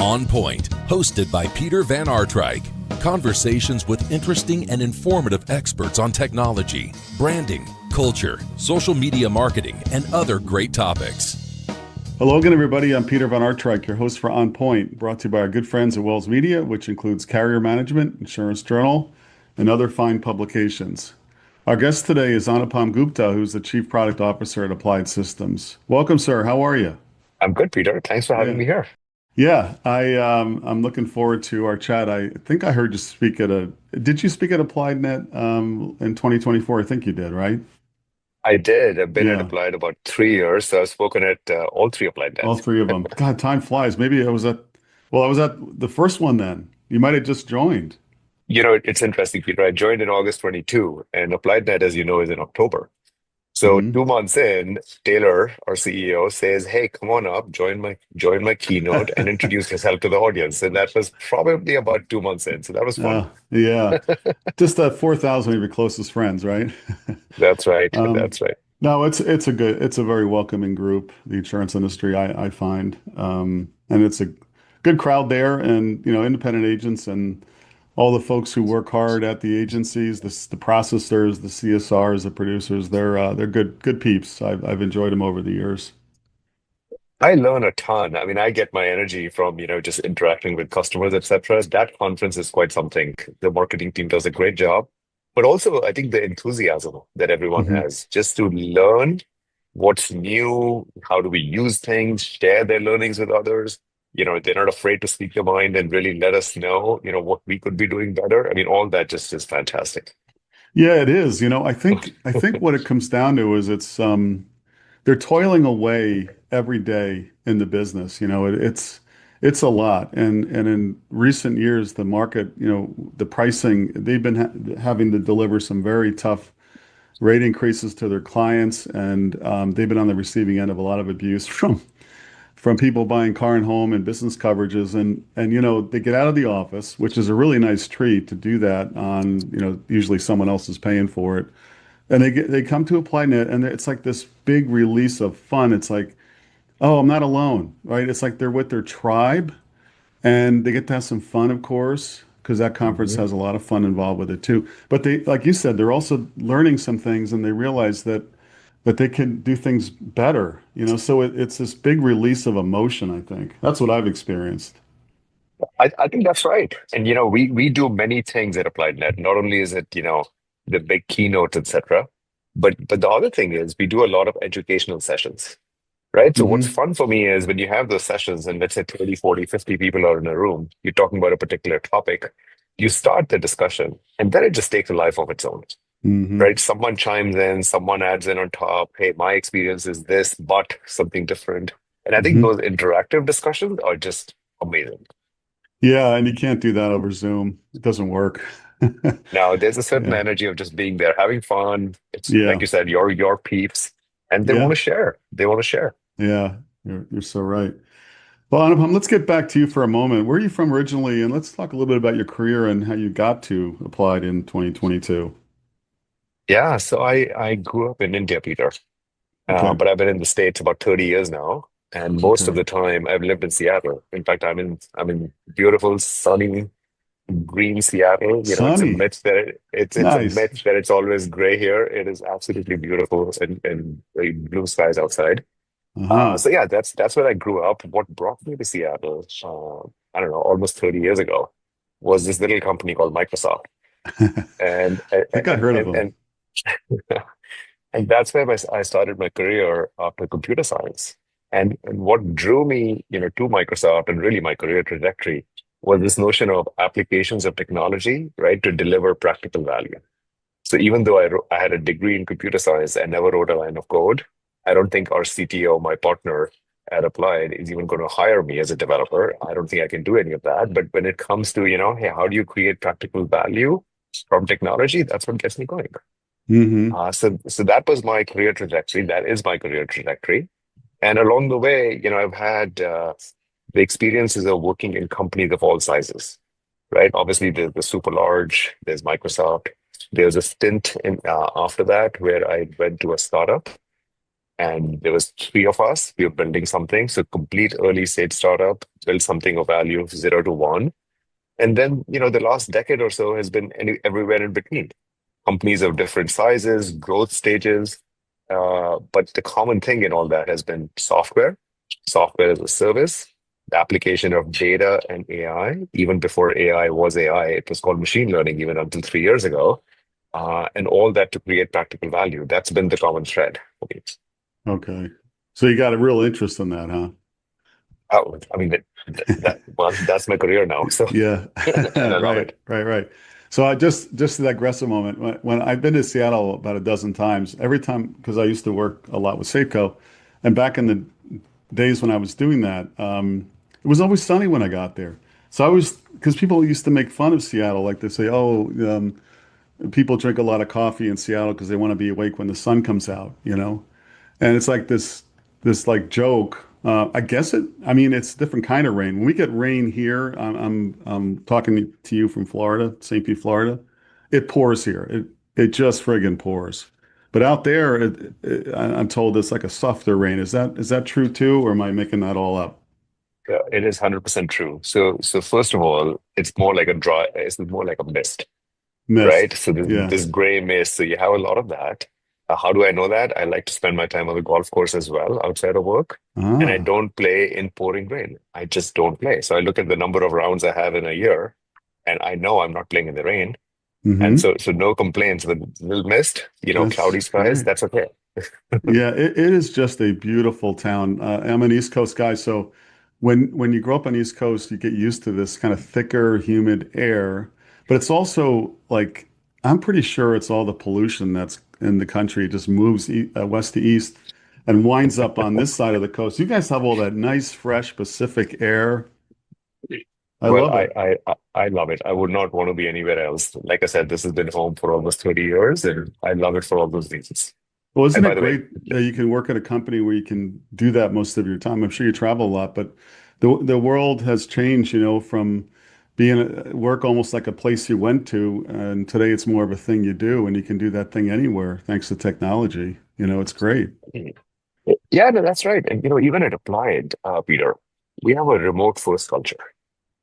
On Point, hosted by Peter Van Aardrijk. Conversations with interesting and informative experts on technology, branding, culture, social media marketing, and other great topics. Hello again, everybody. I'm Peter Van Aardrijk, your host for On Point, brought to you by our good friends at Wells Media, which includes Carrier Management, Insurance Journal, and other fine publications. Our guest today is Anupam Gupta, who's the Chief Product Officer at Applied Systems. Welcome, sir. How are you? I'm good, Peter. Thanks for having Yeah. me here. Yeah, I'm looking forward to our chat. I think I heard you speak did you speak at AppliedNet in 2024? I think you did, right? I did. I've been at Yeah, Applied about 3 years, so I've spoken at all three Applied all Nets. three of them. God, time flies. Maybe I was at the first one then. You might have just joined. It's interesting, Peter. I joined in August 22, and Applied Net, as you know, is in October. So Hmm 2 months in, Taylor, our CEO, says, "Hey, come on up, join my keynote, and introduce yourself to the audience." And that was probably about 2 months in. So that was fun. yeah, just 4,000 of your closest friends, right? That's right. Um, That's right. no, it's a very welcoming group, the insurance industry, I find, and it's a good crowd there, and independent agents and all the folks who work hard at the agencies, the processors, the CSRs, the producers, they're good peeps. I've enjoyed them over the years. I learn a ton. I mean, I get my energy from, just interacting with customers, etc. That conference is quite something. The marketing team does a great job. But also, I think the enthusiasm that everyone Hmm has just to learn what's new, how do we use things, share their learnings with others. They're not afraid to speak their mind and really let us know, what we could be doing better. I mean, all that just is fantastic. Yeah, it is. I think what it comes down to is they're toiling away every day in the business. It's a lot, and in recent years, the market, the pricing, they've been having to deliver some very tough rate increases to their clients, and they've been on the receiving end of a lot of abuse from people buying car and home and business coverages, and they get out of the office, which is a really nice treat to do that on, usually someone else is paying for it, and they come to ApplyNet, and it's like this big release of fun. It's like, oh, I'm not alone, right? It's like they're with their tribe, and they get to have some fun, of course, because that conference Mhm. has a lot of fun involved with it too. But they, like you said, they're also learning some things, and they realize that they can do things better. So it's this big release of emotion, I think. That's what I've experienced. I think that's right. And we do many things at Applied Net. Not only is it, the big keynotes, etc. But the other thing is we do a lot of educational sessions, right? So what's Hmm fun for me is when you have those sessions and let's say 30, 40, 50 people are in a room, you're talking about a particular topic, you start the discussion and then it just takes a life of its own, hmm right? Someone chimes in, someone adds in on top, hey, my experience is this, but something different. And I think hmm those interactive discussions are just amazing. Yeah, and you can't do that over Zoom. It doesn't work. Now, there's a certain Yeah, energy of just being there, having fun. It's like yeah, you said, your peeps, and they want yeah, to share. They want to share. yeah. You're so right. Well, Anupam, let's get back to you for a moment. Where are you from originally? And let's talk a little bit about your career and how you got to Applied in 2022. Yeah, so I grew up in India, Peter, Okay. but I've been in the States about 30 years now, and most of Okay. the time I've lived in Seattle. In fact, I'm in beautiful, sunny, green Seattle. It's a Sunny. myth that it's a Nice. myth that it's always gray here. It is absolutely beautiful and very blue skies outside. Uh-huh. So yeah, that's where I grew up. What brought me to Seattle, I don't know, almost 30 years ago, was this little company called Microsoft, I and think I and heard of and them. and, and that's where I started my career after computer science. And what drew me, to Microsoft and really my career trajectory was this notion of applications of technology, right, to deliver practical value. So even though I had a degree in computer science, I never wrote a line of code. I don't think our CTO, my partner at Applied, is even going to hire me as a developer. I don't think I can do any of that. But when it comes to, hey, how do you create practical value from technology? That's what gets me going. Hmm So that was my career trajectory. That is my career trajectory. And along the way, I've had the experiences of working in companies of all sizes, right? Obviously, there's the super large, there's Microsoft. There's a stint in after that where I went to a startup. And there was three of us. We were building something. So complete early stage startup, build something of value of 0 to 1. And then, the last decade or so has been everywhere in between. Companies of different sizes, growth stages. But the common thing in all that has been software as a service, the application of data and AI. Even before AI was AI, it was called machine learning, even until 3 years ago. And all that to create practical value. That's been the common thread. Okay. So you got a real interest in that, huh? Oh, I mean, well, that's my career now. So, Yeah. and I love Right, it. right, right. So I just to digress a moment. When I've been to Seattle about a dozen times, every time because I used to work a lot with Safeco, and back in the days when I was doing that, it was always sunny when I got there. So I was because people used to make fun of Seattle, like they say, "Oh, people drink a lot of coffee in Seattle because they want to be awake when the sun comes out," you know? And it's like this like joke. I guess I mean, it's a different kind of rain. When we get rain here, I'm talking to you from Florida, St. Pete, Florida. It pours here. It just friggin' pours. But out there, I'm told it's like a softer rain. Is that true too, or am I making that all up? Yeah, it is 100% true. So first of all, it's more like a mist, right? Mist. So Yeah. this gray mist. So you have a lot of that. How do I know that? I like to spend my time on the golf course as well, outside of work. And I Ah. don't play in pouring rain. I just don't play. So I look at the number of rounds I have in a year, and I know I'm not playing in the rain. And Mm-hmm. so no complaints with little mist, That's cloudy skies, great. that's okay. Yeah, it is just a beautiful town. I'm an East Coast guy, so when you grow up on East Coast, you get used to this kind of thicker, humid air. But it's also like I'm pretty sure it's all the pollution that's in the country. It just moves west to east and winds up on this side of the coast. You guys have all that nice, fresh Pacific air. I Well, love it. I love it. I would not want to be anywhere else. Like I said, this has been home for almost 30 years, and I love it for all those reasons. Well, And isn't by it the way, great that you can work at a company where you can do that most of your time? I'm sure you travel a lot, but the world has changed, from being work almost like a place you went to, and today it's more of a thing you do, and you can do that thing anywhere thanks to technology. It's great. yeah, no, that's right. And even at Applied, Peter, we have a remote first culture,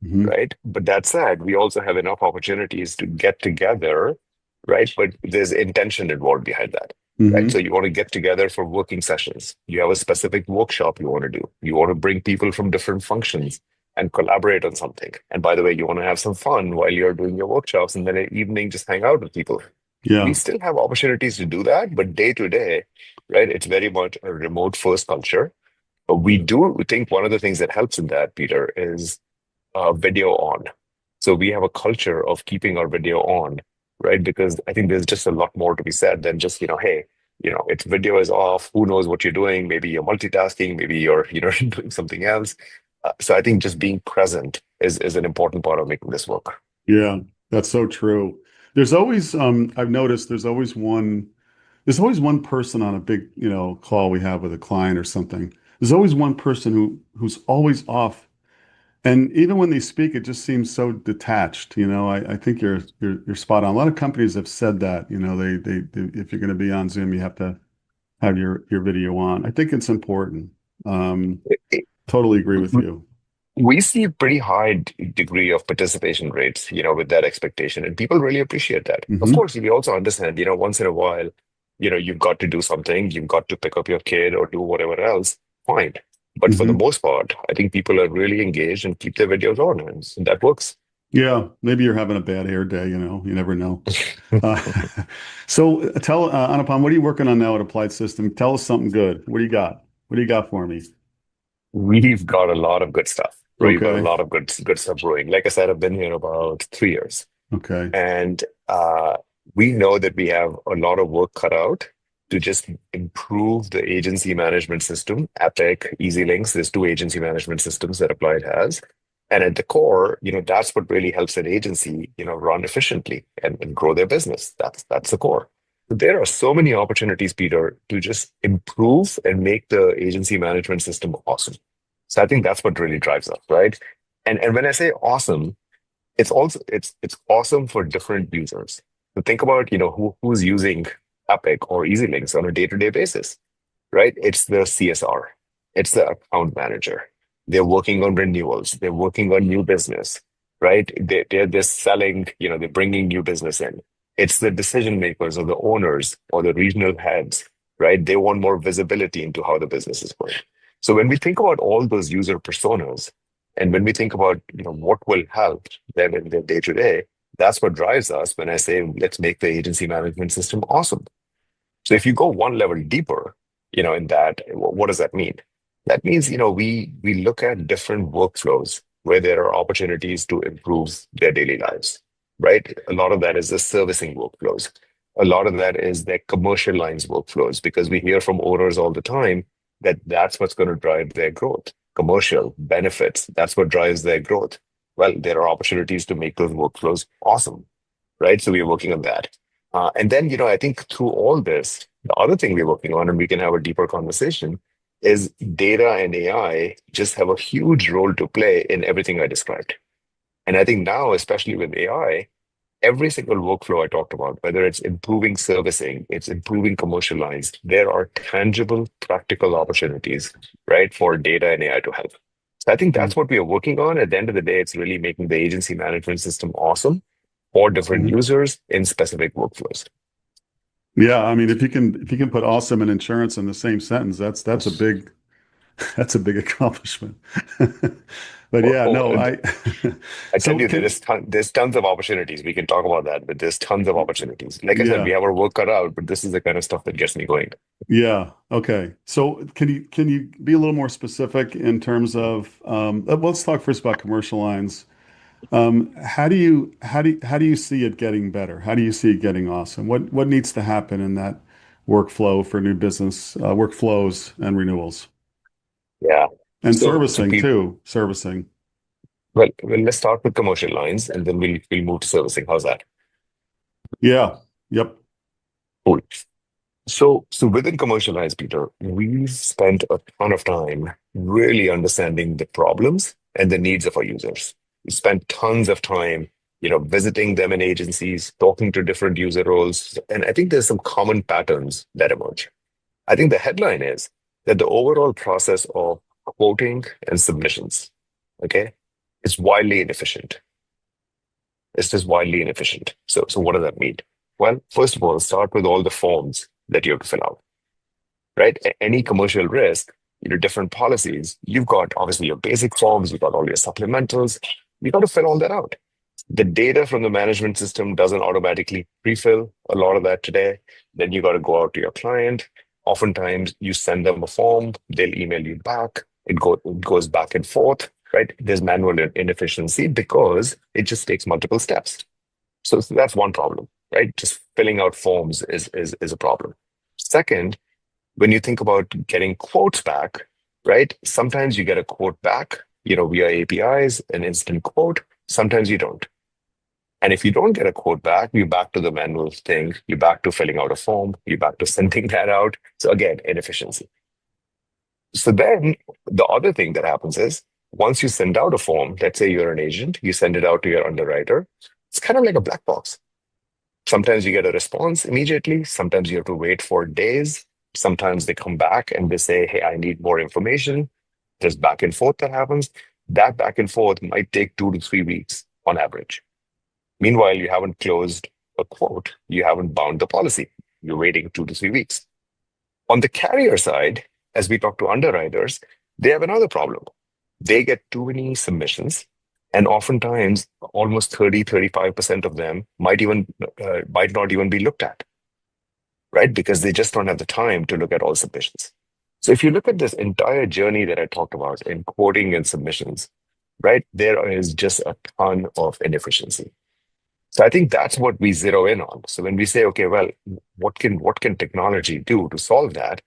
Hmm. right? But that said, we also have enough opportunities to get together, right? But there's intention involved behind that, right? So Hmm. you want to get together for working sessions. You have a specific workshop you want to do. You want to bring people from different functions and collaborate on something. And by the way, you want to have some fun while you're doing your workshops and then at evening just hang out with people. We Yeah. still have opportunities to do that, but day to day, right? It's very much a remote first culture. But we do think one of the things that helps in that, Peter, is video on. So we have a culture of keeping our video on, right? Because I think there's just a lot more to be said than just, hey, it's video is off. Who knows what you're doing? Maybe you're multitasking. Maybe you're, doing something else. So I think just being present is an important part of making this work. Yeah. That's so true. I've noticed there's always one person on a big, call we have with a client or something. There's always one person who's always off. And even when they speak, it just seems so detached. I think you're spot on. A lot of companies have said that, if you're going to be on Zoom, you have to have your video on. I think it's important. Um, Totally agree with you. We see a pretty high degree of participation rates, with that expectation, and people really appreciate that. Of Hmm. course, we also understand, once in a while, you've got to do something, you've got to pick up your kid or do whatever else, fine. But for the Hmm. most part, I think people are really engaged and keep their videos on, and that works. Yeah, maybe you're having a bad hair day, you never know. Uh, so tell Anupam, what are you working on now at Applied System? Tell us something good. What do you got? What do you got for me? We've got a lot of good stuff. Right? We've got a Okay. lot of good stuff brewing. Like I said, I've been here about 3 years. Okay. And we know that we have a lot of work cut out to just improve the agency management system. Epic, EasyLinks, there's two agency management systems that Applied has. And at the core, that's what really helps an agency, run efficiently and grow their business. That's the core. There are so many opportunities, Peter, to just improve and make the agency management system awesome. So I think that's what really drives us, right? And when I say awesome, it's awesome for different users. So think about who's using Epic or EasyLinks on a day-to-day basis. right? It's the CSR, it's the account manager. They're working on renewals, they're working on new business, right? They're selling, they're bringing new business in. It's the decision makers or the owners or the regional heads, right? They want more visibility into how the business is going. So when we think about all those user personas, and when we think about what will help them in their day to day, that's what drives us when I say let's make the agency management system awesome. So if you go one level deeper, in that, what does that mean? That means, we look at different workflows where there are opportunities to improve their daily lives, right? A lot of that is the servicing workflows. A lot of that is their commercial lines workflows, because we hear from owners all the time that that's what's going to drive their growth. Commercial benefits, that's what drives their growth. Well, there are opportunities to make those workflows awesome, right? So we're working on that. And then, I think through all this, the other thing we're working on, and we can have a deeper conversation, is data and AI just have a huge role to play in everything I described. And I think now, especially with AI, every single workflow I talked about, whether it's improving servicing, it's improving commercial lines, there are tangible, practical opportunities, right, for data and AI to help. So I think that's what we are working on. At the end of the day, it's really making the agency management system awesome for different Mhm. users in specific workflows. Yeah, I mean, if you can put awesome and insurance in the same sentence, that's a big that's a big accomplishment. But Oh, yeah, oh, no, I I tell so you, can there's tons of opportunities. We can talk about that, but there's tons of opportunities. Like I said, we yeah. have our work cut out, but this is the kind of stuff that gets me going. Yeah. Okay. So can you be a little more specific in terms of let's talk first about commercial lines. How do you see it getting better? How do you see it getting awesome? What needs to happen in that workflow for new business workflows and renewals Yeah. and So servicing people, too? Servicing. well, let's start with commercial lines, and then we'll move to servicing. How's that? Yeah. Yep. Cool. So within commercial lines, Peter, we've spent a ton of time really understanding the problems and the needs of our users. We spent tons of time, visiting them in agencies, talking to different user roles, and I think there's some common patterns that emerge. I think the headline is that the overall process of quoting and submissions, okay, is wildly inefficient. It's just wildly inefficient. So what does that mean? Well, first of all, start with all the forms that you have to fill out, right? Any commercial risk, different policies, you've got obviously your basic forms, you've got all your supplementals, you got to fill all that out. The data from the management system doesn't automatically pre-fill a lot of that today. Then you got to go out to your client. Oftentimes you send them a form, they'll email you back. It goes back and forth, right? There's manual inefficiency because it just takes multiple steps. So that's one problem, right? Just filling out forms is a problem. Second, when you think about getting quotes back, right? Sometimes you get a quote back, via APIs, an instant quote. Sometimes you don't. And if you don't get a quote back, you're back to the manual thing. You're back to filling out a form. You're back to sending that out. So again, inefficiency. So then the other thing that happens is once you send out a form, let's say you're an agent, you send it out to your underwriter. It's kind of like a black box. Sometimes you get a response immediately. Sometimes you have to wait for days. Sometimes they come back and they say, hey, I need more information. There's back and forth that happens. That back and forth might take 2 to 3 weeks on average. Meanwhile, you haven't closed a quote. You haven't bound the policy. You're waiting 2 to 3 weeks. On the carrier side, as we talk to underwriters, they have another problem. They get too many submissions, and oftentimes almost 35% of them might not even be looked at, right? Because they just don't have the time to look at all submissions. So if you look at this entire journey that I talked about in quoting and submissions, right, there is just a ton of inefficiency. So I think that's what we zero in on. So when we say, okay, well, what can technology do to solve that?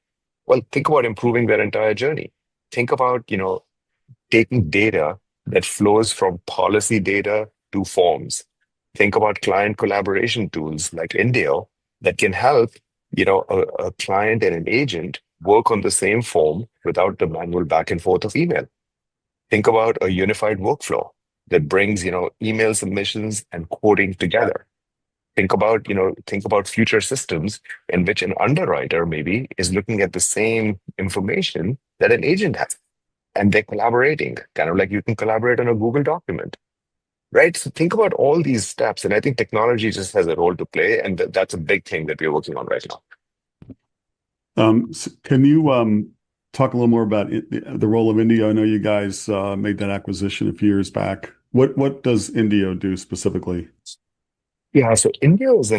Well, think about improving their entire journey. Think about, taking data that flows from policy data to forms. Think about client collaboration tools like Indio that can help, a client and an agent work on the same form without the manual back and forth of email. Think about a unified workflow that brings, email submissions and quoting together. Think about future systems in which an underwriter maybe is looking at the same information that an agent has, and they're collaborating, kind of like you can collaborate on a Google document, right? So think about all these steps, and I think technology just has a role to play, and that's a big thing that we're working on right now. Can you talk a little more about the role of Indio? I know you guys made that acquisition a few years back. What does Indio do specifically? Yeah, so India is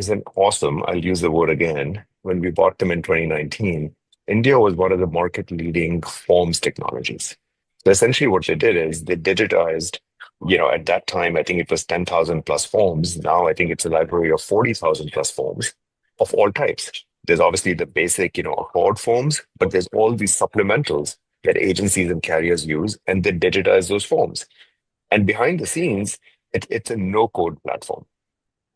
an awesome, I'll use the word again, when we bought them in 2019, India was one of the market leading forms technologies. So essentially what they did is they digitized, at that time, I think it was 10,000 plus forms. Now I think it's a library of 40,000 plus forms of all types. There's obviously the basic, accord forms, but there's all these supplementals that agencies and carriers use, and they digitize those forms. And behind the scenes, it's a no code platform.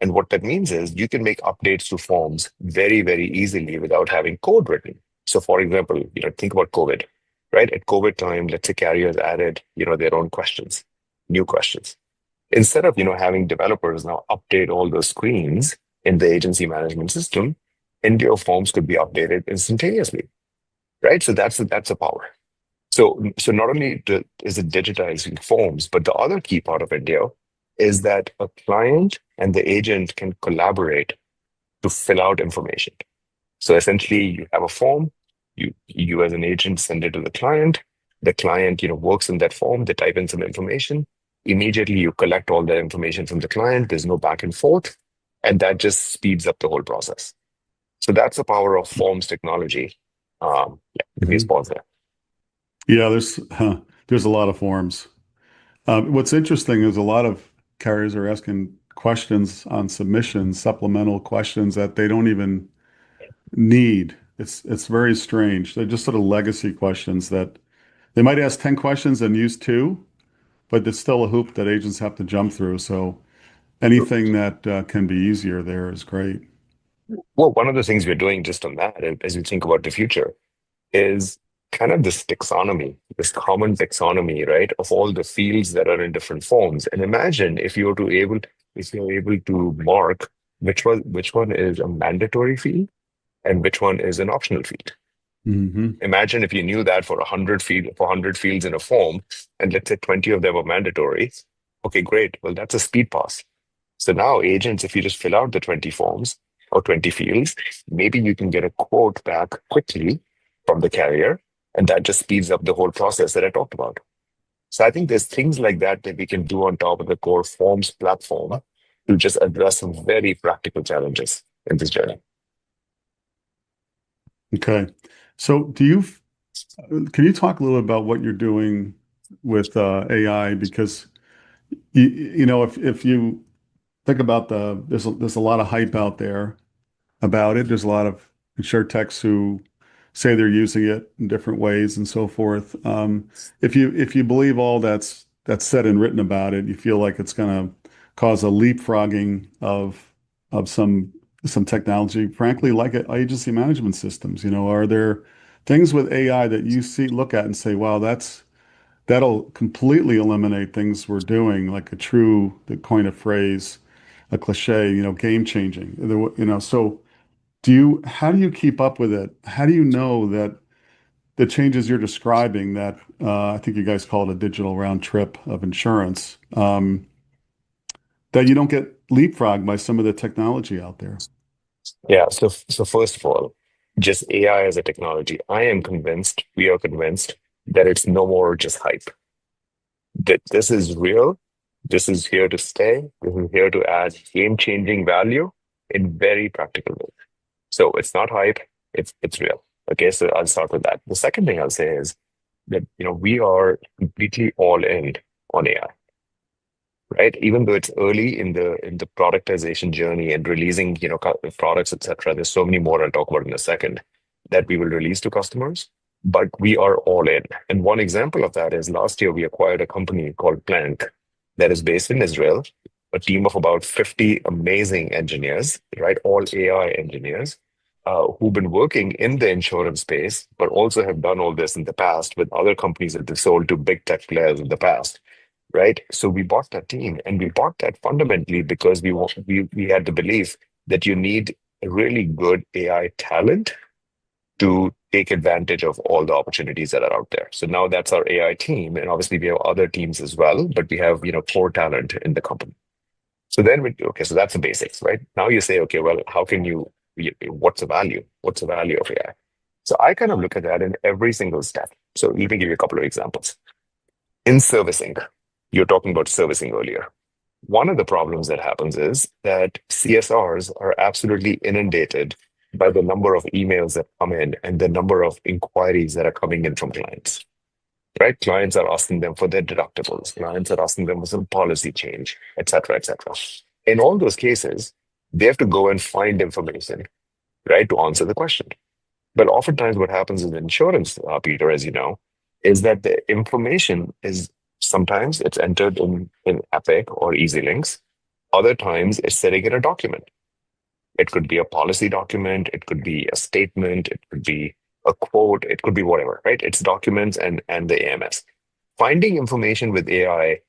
And what that means is you can make updates to forms very, very easily without having code written. So for example, think about COVID, right? At COVID time, let's say carriers added, their own questions, new questions. Instead of, having developers now update all those screens in the agency management system, India forms could be updated instantaneously, right? So that's a power. So not only is it digitizing forms, but the other key part of India is that a client and the agent can collaborate to fill out information. So essentially, you have a form, you as an agent send it to the client. The client, works in that form. They type in some information. Immediately, you collect all that information from the client. There's no back and forth, and that just speeds up the whole process. So that's the power of forms technology. Yeah, let me pause there. Yeah, there's a lot of forms. What's interesting is a lot of carriers are asking questions on submissions, supplemental questions that they don't even need. It's very strange. They're just sort of legacy questions that they might ask 10 questions and use two, but it's still a hoop that agents have to jump through. So anything that can be easier there is great. Well, one of the things we're doing just on that, as we think about the future, is kind of this taxonomy, this common taxonomy, right, of all the fields that are in different forms. And imagine if you're able to mark which one is a mandatory field and which one is an optional field. Hmm. Imagine if you knew that for 100 fields in a form, and let's say 20 of them are mandatory. Okay, great. Well, that's a speed pass. So now agents, if you just fill out the 20 forms or 20 fields, maybe you can get a quote back quickly from the carrier, and that just speeds up the whole process that I talked about. So I think there's things like that that we can do on top of the core forms platform to just address some very practical challenges in this journey. Okay. So can you talk a little about what you're doing with AI? Because if you think about there's a lot of hype out there about it. There's a lot of insurtechs who say they're using it in different ways and so forth. If you believe all that's said and written about it, you feel like it's going to cause a leapfrogging of some technology, frankly, like agency management systems. Are there things with AI that you look at and say, wow, that'll completely eliminate things we're doing, like the coin of phrase, a cliche, game changing. So how do you keep up with it? How do you know that the changes you're describing that I think you guys call it a digital round trip of insurance, that you don't get leapfrogged by some of the technology out there? Yeah. So first of all, just AI as a technology, we are convinced that it's no more just hype. That this is real. This is here to stay. This is here to add game-changing value in very practical ways. So it's not hype. It's real. Okay. So I'll start with that. The second thing I'll say is that we are completely all in on AI, right? Even though it's early in the productization journey and releasing, products, etc. There's so many more I'll talk about in a second that we will release to customers, but we are all in. And one example of that is last year we acquired a company called Plank that is based in Israel, a team of about 50 amazing engineers, right? All AI engineers who've been working in the insurance space, but also have done all this in the past with other companies that they've sold to big tech players in the past. right? So we bought that team, and we bought that fundamentally because we had the belief that you need a really good AI talent to take advantage of all the opportunities that are out there. So now that's our AI team, and obviously we have other teams as well, but we have core talent in the company. So then okay, so that's the basics, right? Now you say, okay, well, how can what's the value? What's the value of AI? So I kind of look at that in every single step. So let me give you a couple of examples. In servicing, you're talking about servicing earlier. One of the problems that happens is that CSRs are absolutely inundated by the number of emails that come in and the number of inquiries that are coming in from clients, right? Clients are asking them for their deductibles. Clients are asking them for some policy change, et cetera, et cetera. In all those cases, they have to go and find information, right, to answer the question. But oftentimes, what happens in insurance, Peter, as you know, is that the information is sometimes it's entered in Epic or EasyLinks. Other times, it's sitting in a document. It could be a policy document, it could be a statement, it could be a quote, it could be whatever, right? It's documents and the AMS. Finding information with AI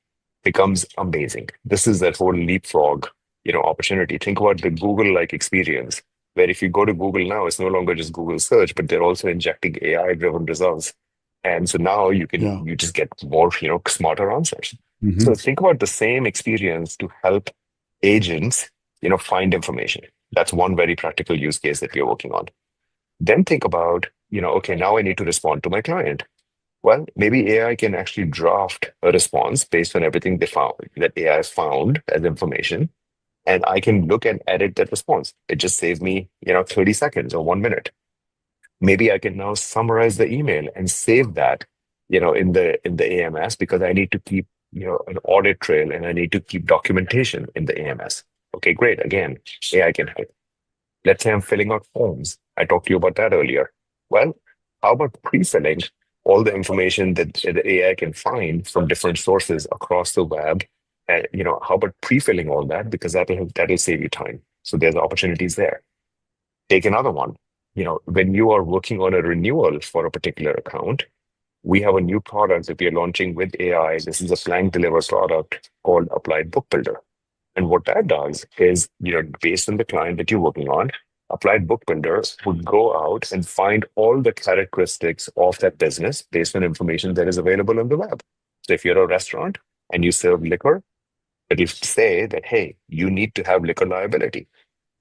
becomes amazing. This is that whole leapfrog, opportunity. Think about the Google-like experience, where if you go to Google now, it's no longer just Google search, but they're also injecting AI-driven results. And so now Yeah. you just get more, smarter answers. So Hmm. think about the same experience to help agents, find information. That's one very practical use case that we're working on. Then think about, okay, now I need to respond to my client. Well, maybe AI can actually draft a response based on everything they found that AI found as information, and I can look and edit that response. It just saves me, 30 seconds or 1 minute. Maybe I can now summarize the email and save that, in the AMS because I need to keep, an audit trail and I need to keep documentation in the AMS. Okay, great. Again, AI can help. Let's say I'm filling out forms. I talked to you about that earlier. Well, how about pre-filling all the information that the AI can find from different sources across the web? And how about pre-filling all that because that'll save you time. So there's opportunities there. Take another one. When you are working on a renewal for a particular account, we have a new product that we are launching with AI. This is a Plank Deliver product called Applied Book Builder. And what that does is, based on the client that you're working on, Applied Book Builder would go out and find all the characteristics of that business based on information that is available on the web. So if you're a restaurant and you serve liquor, it'll say that, hey, you need to have liquor liability.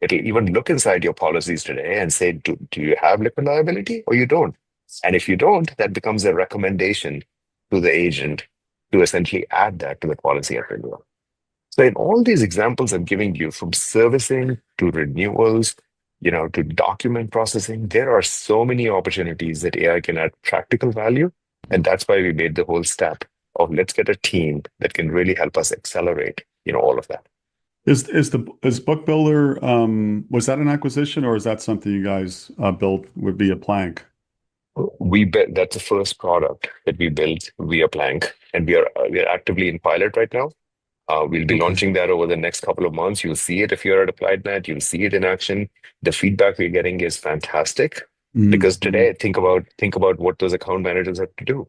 It'll even look inside your policies today and say, do you have liquor liability or you don't? And if you don't, that becomes a recommendation to the agent to essentially add that to the policy at renewal. So in all these examples I'm giving you, from servicing to renewals, to document processing, there are so many opportunities that AI can add practical value. And that's why we made the whole step of let's get a team that can really help us accelerate, all of that. Is Book Builder was that an acquisition or is that something you guys built would be a plank? We built That's the first product that we built via Plank, and we are actively in pilot right now. We'll be Okay. launching that over the next couple of months. You'll see it if you're at AppliedNet. You'll see it in action. The feedback we're getting is fantastic because Mm-hmm. today, think about what those account managers have to do.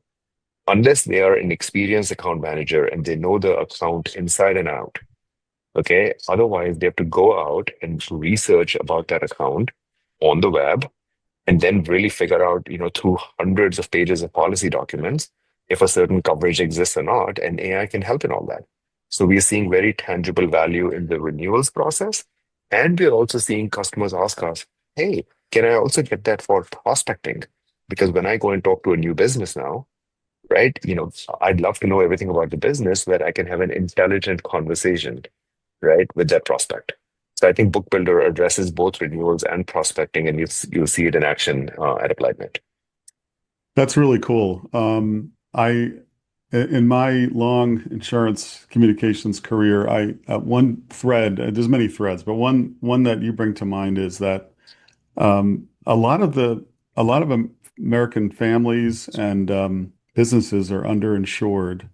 Unless they are an experienced account manager and they know the account inside and out, okay? Otherwise, they have to go out and research about that account on the web and then really figure out, through hundreds of pages of policy documents, if a certain coverage exists or not, and AI can help in all that. So we are seeing very tangible value in the renewals process, and we're also seeing customers ask us, "Hey, can I also get that for prospecting? Because when I go and talk to a new business now, right, I'd love to know everything about the business where I can have an intelligent conversation, right, with that prospect." So I think Book Builder addresses both renewals and prospecting, and you'll see it in action at AppliedNet. That's really cool. In my long insurance communications career, one thread, there's many threads, but one that you bring to mind is that a lot of American families and businesses are underinsured.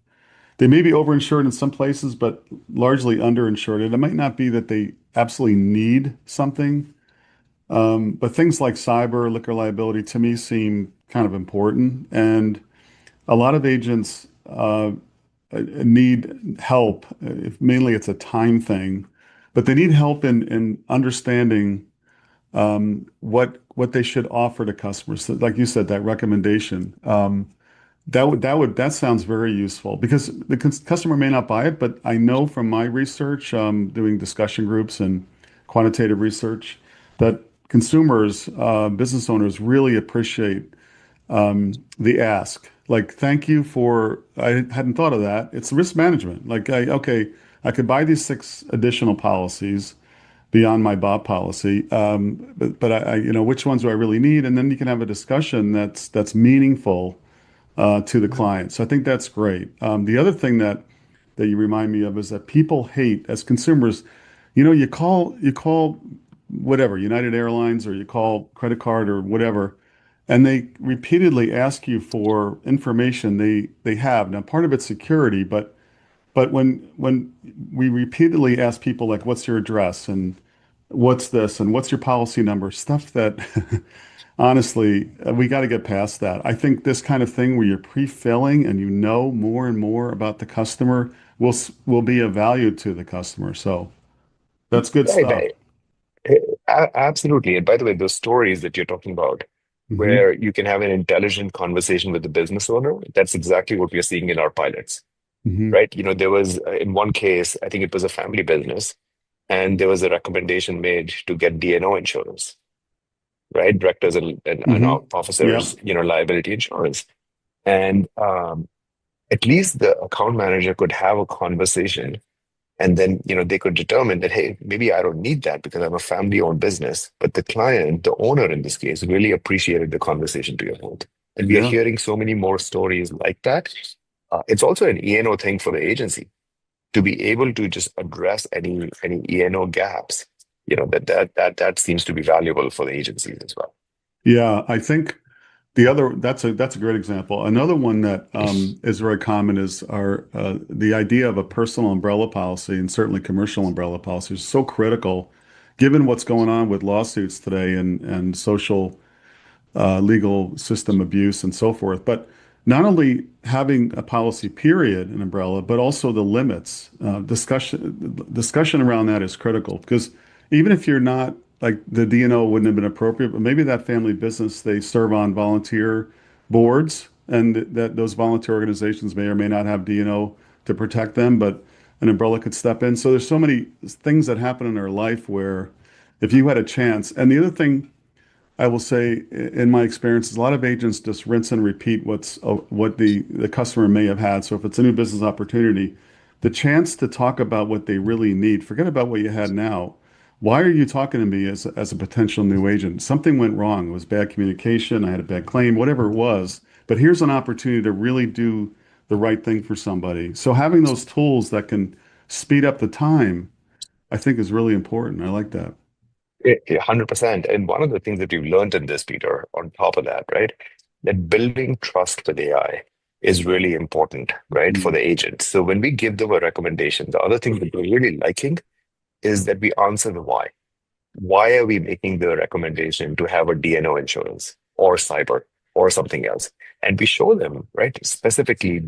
They may be overinsured in some places, but largely underinsured. And it might not be that they absolutely need something, but things like cyber, liquor liability to me seem kind of important. And a lot of agents need help. If mainly it's a time thing, but they need help in understanding what they should offer to customers. So like you said, that recommendation. That sounds very useful because the customer may not buy it, but I know from my research, doing discussion groups and quantitative research, that consumers, business owners really appreciate the ask. Like, thank you for, I hadn't thought of that. It's risk management. Like, okay, I could buy these 6 additional policies beyond my Bob policy, but which ones do I really need? And then you can have a discussion that's meaningful to the client. So I think that's great. The other thing that you remind me of is that people hate as consumers, you call whatever, United Airlines, or you call credit card or whatever, and they repeatedly ask you for information they have. Now, part of it's security, but when we repeatedly ask people like, what's your address and what's this and what's your policy number, stuff that honestly, we got to get past that. I think this kind of thing where you're pre-filling and you know more and more about the customer will be of value to the customer. So that's good Right, stuff. right. Absolutely. And by the way, those stories that you're talking about, Hmm. where you can have an intelligent conversation with the business owner, that's exactly what we are seeing in our pilots, Hmm. right? There was, in one case, I think it was a family business, and there was a recommendation made to get D&O insurance, right? Directors and Hmm. officers, Yep. liability insurance. And at least the account manager could have a conversation, and then, they could determine that, hey, maybe I don't need that because I'm a family-owned business. But the client, the owner in this case, really appreciated the conversation, to your point. And we are Yeah. hearing so many more stories like that. It's also an E&O thing for the agency to be able to just address any E&O gaps. That seems to be valuable for the agencies as well. Yeah. I think that's a great example. Another one that is very common is the idea of a personal umbrella policy, and certainly commercial umbrella policy is so critical given what's going on with lawsuits today and social legal system abuse and so forth. But not only having a policy period, an umbrella, but also the limits. Discussion around that is critical because even if you're not like the DNO wouldn't have been appropriate, but maybe that family business they serve on volunteer boards, and that those volunteer organizations may or may not have DNO to protect them, but an umbrella could step in. So there's so many things that happen in our life where if you had a chance, and the other thing I will say, in my experience, is a lot of agents just rinse and repeat what the customer may have had. So if it's a new business opportunity, the chance to talk about what they really need, forget about what you had now. Why are you talking to me as a potential new agent? Something went wrong. It was bad communication. I had a bad claim, whatever it was. But here's an opportunity to really do the right thing for somebody. So having those tools that can speed up the time, I think is really important. I like that. 100%. And one of the things that we've learned in this, Peter, on top of that, right, that building trust with AI is really important, right, for Mm. the agent. So when we give them a recommendation, the other thing that we're really liking is that we answer the why. Why are we making the recommendation to have a DNO insurance or cyber or something else? And we show them, right, specifically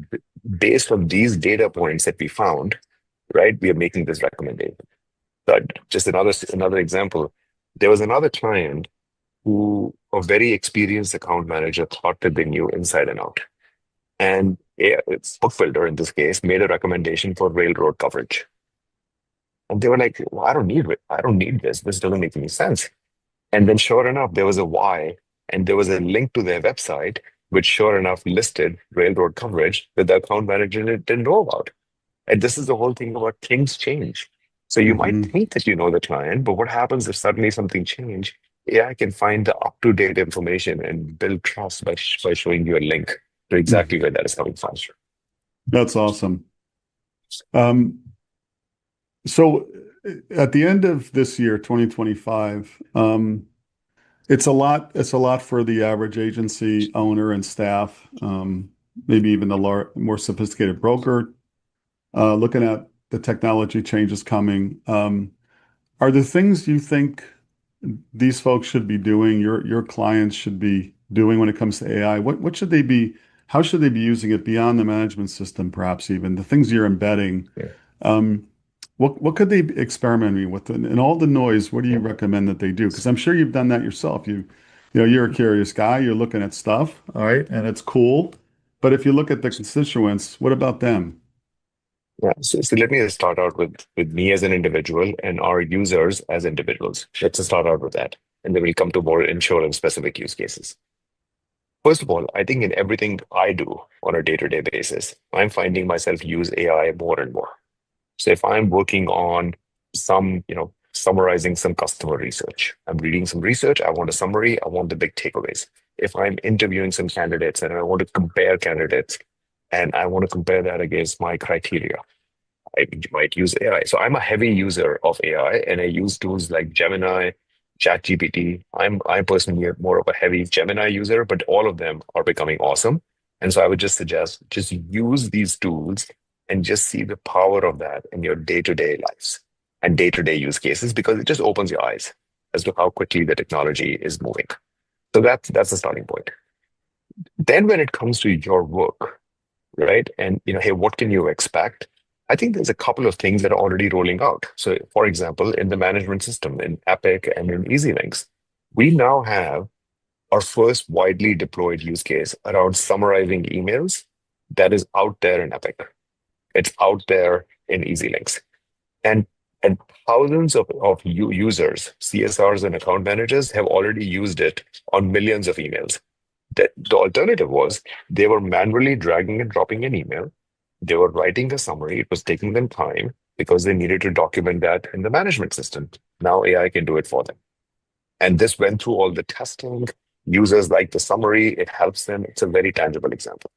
based on these data points that we found, right, we are making this recommendation. But just another example, there was another client who a very experienced account manager thought that they knew inside and out. And it's book builder in this case made a recommendation for railroad coverage. And they were like, well, I don't need it. I don't need this. This doesn't make any sense. And then sure enough, there was a why, and there was a link to their website, which sure enough listed railroad coverage that the account manager didn't know about. And this is the whole thing about things change. So you might Hmm. think that you know the client, but what happens if suddenly something changed? AI can find the up-to-date information and build trust by showing you a link to exactly where that is coming from. That's awesome. Um, so at the end of this year, 2025, it's a lot for the average agency owner and staff, maybe even the more sophisticated broker, looking at the technology changes coming. Are there things you think these folks should be doing, your clients should be doing when it comes to AI? What should they be how should they be using it beyond the management system, perhaps even the things you're embedding? Yeah. Um, what could they be experimenting with? And all the noise, what do you Yeah. recommend that they do? Because I'm sure you've done that yourself. You're a curious guy. You're looking at stuff, all right, and it's cool. But if you look at the constituents, what about them? Yeah. So let me just start out with me as an individual and our users as individuals. Let's just start out with that. And then we'll come to more insurance specific use cases. First of all, I think in everything I do on a day-to-day basis, I'm finding myself use AI more and more. So if I'm working on summarizing some customer research, I'm reading some research, I want a summary, I want the big takeaways. If I'm interviewing some candidates and I want to compare candidates and I want to compare that against my criteria, I might use AI. So I'm a heavy user of AI and I use tools like Gemini, ChatGPT. I'm personally more of a heavy Gemini user, but all of them are becoming awesome. And so I would just suggest just use these tools and just see the power of that in your day-to-day lives and day-to-day use cases because it just opens your eyes as to how quickly the technology is moving. So that's the starting point. Then when it comes to your work, right? And hey, what can you expect? I think there's a couple of things that are already rolling out. So, for example, in the management system, in Epic and in EasyLinks, we now have our first widely deployed use case around summarizing emails that is out there in Epic. It's out there in EasyLinks. And and thousands of users, CSRs and account managers have already used it on millions of emails. The alternative was they were manually dragging and dropping an email. They were writing a summary. It was taking them time because they needed to document that in the management system. Now AI can do it for them. And this went through all the testing. Users like the summary. It helps them. It's a very tangible example,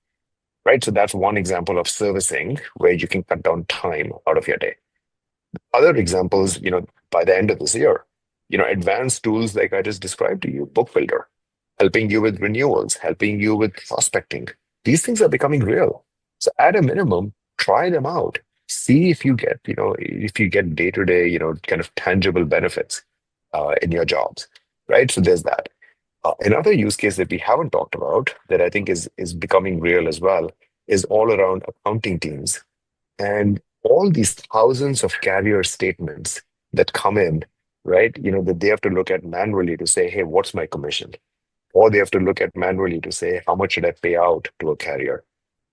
right? So that's one example of servicing where you can cut down time out of your day. Other examples, by the end of this year, advanced tools like I just described to you, Book Builder, helping you with renewals, helping you with prospecting. These things are becoming real. So at a minimum, try them out. See if you get day-to-day, kind of tangible benefits in your jobs, right? So there's that. Another use case that we haven't talked about that I think is becoming real as well is all around accounting teams and all these thousands of carrier statements that come in, right? That they have to look at manually to say, hey, what's my commission? Or they have to look at manually to say, how much should I pay out to a carrier?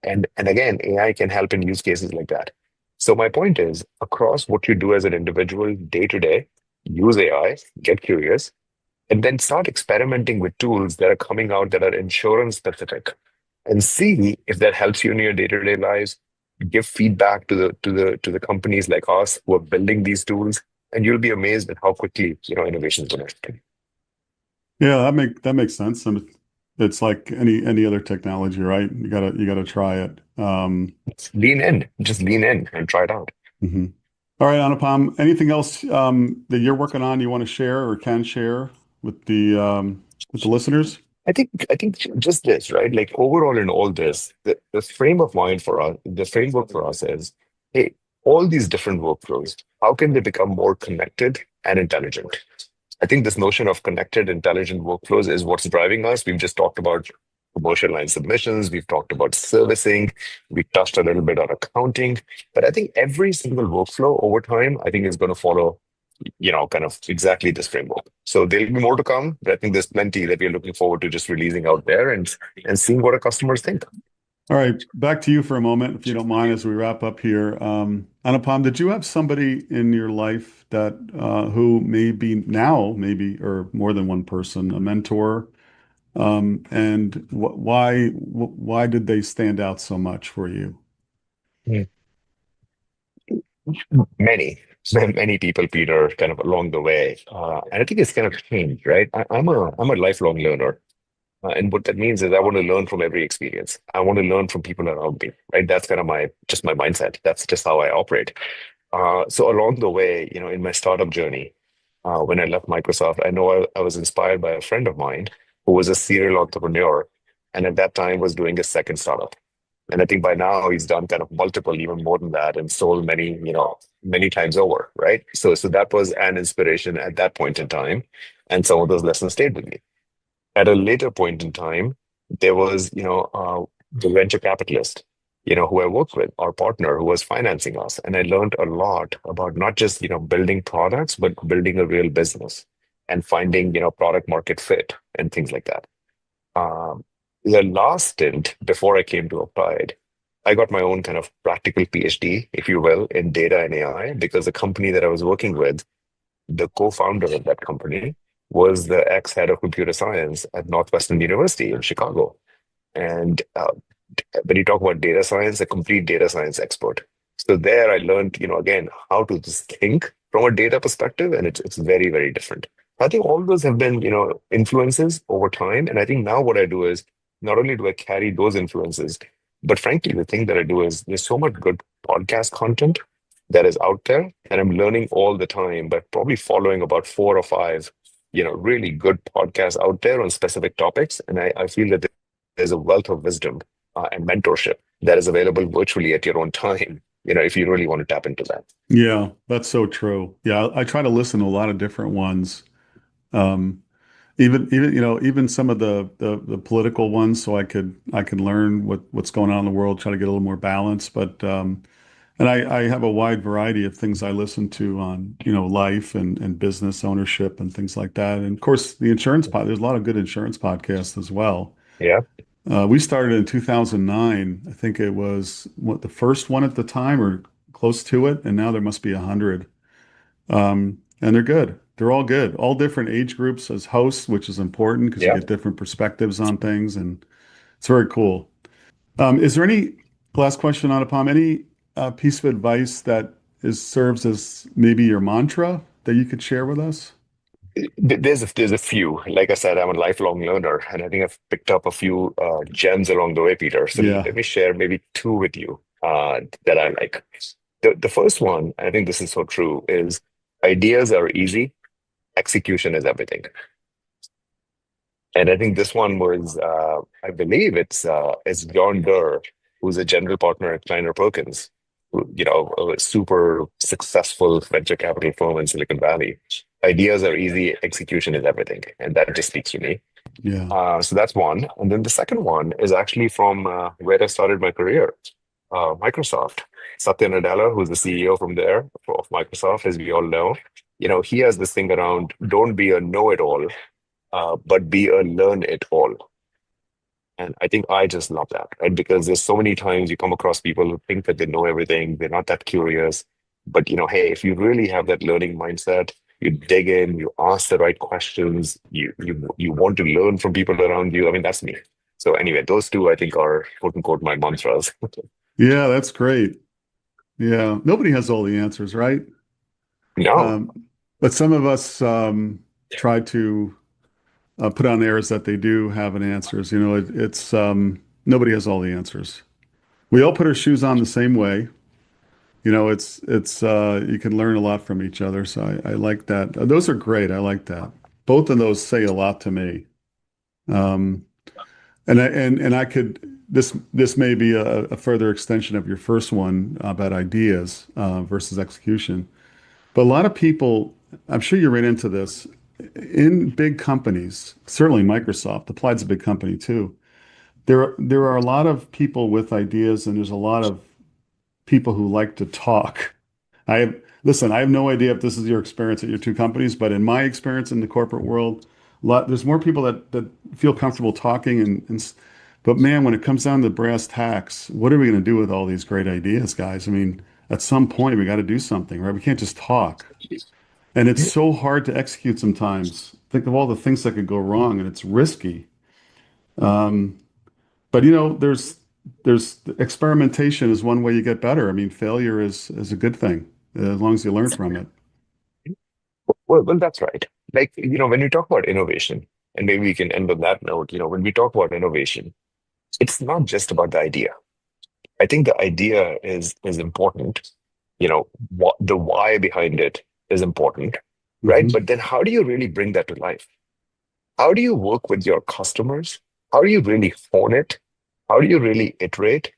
And again, AI can help in use cases like that. So my point is, across what you do as an individual day to day, use AI, get curious, and then start experimenting with tools that are coming out that are insurance specific and see if that helps you in your day-to-day lives. Give feedback to the companies like us who are building these tools, and you'll be amazed at how quickly innovation is going to happen. Yeah, that makes sense. And it's like any other technology, right? You gotta try it. Just lean in and try it out. Mhm. All right, Anupam, anything else that you're working on you want to share or can share with the listeners? I think just this, right? Like overall in all this, the frame of mind for us, the framework for us is, hey, all these different workflows, how can they become more connected and intelligent? I think this notion of connected, intelligent workflows is what's driving us. We've just talked about commercial line submissions. We've talked about servicing. We touched a little bit on accounting. But I think every single workflow over time, I think is going to follow, kind of exactly this framework. So there'll be more to come, but I think there's plenty that we're looking forward to just releasing out there and seeing what our customers think. All right, back to you for a moment, if you don't mind, as we wrap up here. Anupam, did you have somebody in your life that who may be now, maybe, or more than one person, a mentor? And why did they stand out so much for you? Many, many people, Peter, kind of along the way. And I think it's kind of changed, right? I'm a lifelong learner. And what that means is I want to learn from every experience. I want to learn from people around me, right? That's kind of my mindset. That's just how I operate. So along the way, in my startup journey, when I left Microsoft, I know I was inspired by a friend of mine who was a serial entrepreneur, and at that time was doing a second startup. And I think by now he's done kind of multiple, even more than that, and sold many, many times over, right? So that was an inspiration at that point in time, and some of those lessons stayed with me. At a later point in time, there was, the venture capitalist, who I worked with, our partner who was financing us. And I learned a lot about not just, building products, but building a real business and finding, product market fit and things like that. Um, the last stint before I came to Applied, I got my own kind of practical PhD, if you will, in data and AI, because the company that I was working with, the co-founder of that company was the ex-head of computer science at Northwestern University in Chicago. And when you talk about data science, a complete data science expert. So there I learned, again, how to just think from a data perspective, and it's very, very different. I think all those have been, influences over time. And I think now what I do is not only do I carry those influences, but frankly, the thing that I do is there's so much good podcast content that is out there, and I'm learning all the time, but probably following about four or five, really good podcasts out there on specific topics. And I feel that there's a wealth of wisdom and mentorship that is available virtually at your own time, if you really want to tap into that. Yeah, that's so true. Yeah, I try to listen to a lot of different ones. Um, even some of the political ones, so I could learn what's going on in the world, try to get a little more balance. But and I have a wide variety of things I listen to on, life and business ownership and things like that. And of course, there's a lot of good insurance podcasts as well. Yeah. We started in 2009. I think it was the first one at the time or close to it, and now there must be 100. And they're good. They're all good. All different age groups as hosts, which is important because you Yeah. get different perspectives on things, and it's very cool. Is there any last question, Anupam? Any piece of advice that serves as maybe your mantra that you could share with us? There's a few. Like I said, I'm a lifelong learner, and I think I've picked up a few gems along the way, Peter. So Yeah. let me share maybe two with you that I like. The first one, I think this is so true, is ideas are easy, execution is everything. And I think this one was, I believe it's John Durr, who's a general partner at Kleiner Perkins, a super successful venture capital firm in Silicon Valley. Ideas are easy, execution is everything, and that just speaks to me. Yeah. So that's one, and then the second one is actually from where I started my career, Microsoft. Satya Nadella, who's the CEO from there of Microsoft, as we all know, he has this thing around don't be a know-it-all, but be a learn it all. And I think I just love that, right? Because there's so many times you come across people who think that they know everything, they're not that curious. But hey, if you really have that learning mindset, you dig in, you ask the right questions, you want to learn from people around you. I mean, that's me. So anyway, those two I think are quote unquote my mantras. Yeah, that's great. Yeah. Nobody has all the answers, right? No. Um, but some of us try to put on airs that they do have an answers. It's nobody has all the answers. We all put our shoes on the same way. It's you can learn a lot from each other. So I like that. Those are great. I like that. Both of those say a lot to me. Um, and I could this may be a further extension of your first one about ideas versus execution. But a lot of people, I'm sure you ran into this in big companies, certainly Microsoft, Applied's a big company too. There are a lot of people with ideas, and there's a lot of people who like to talk. Listen, I have no idea if this is your experience at your two companies, but in my experience in the corporate world, there's more people that feel comfortable talking but man, when it comes down to brass tacks, what are we going to do with all these great ideas, guys? I mean, at some point we got to do something, right? We can't just talk. And it's so hard to execute sometimes. Think of all the things that could go wrong, and it's risky. Um, but there's experimentation is one way you get better. I mean, failure is a good thing as long as you learn from it. Well, that's right. Like, when you talk about innovation, and maybe we can end on that note, when we talk about innovation, it's not just about the idea. I think the idea is important. What the why behind it is important, right? Hmm. But then how do you really bring that to life? How do you work with your customers? How do you really hone it? How do you really iterate?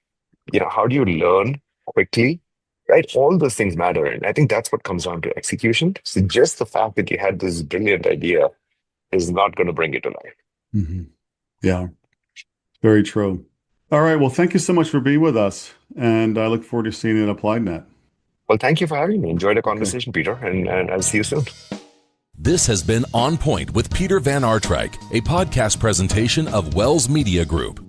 How do you learn quickly? Right? All those things matter. And I think that's what comes down to execution. So just the fact that you had this brilliant idea is not going to bring it to life. Hmm. Yeah, very true. All right. Well, thank you so much for being with us, and I look forward to seeing you at AppliedNet. Well, thank you for having me. Enjoyed the Okay. conversation, Peter, and I'll see you soon. This has been On Point with Peter Van Artryk, a podcast presentation of Wells Media Group.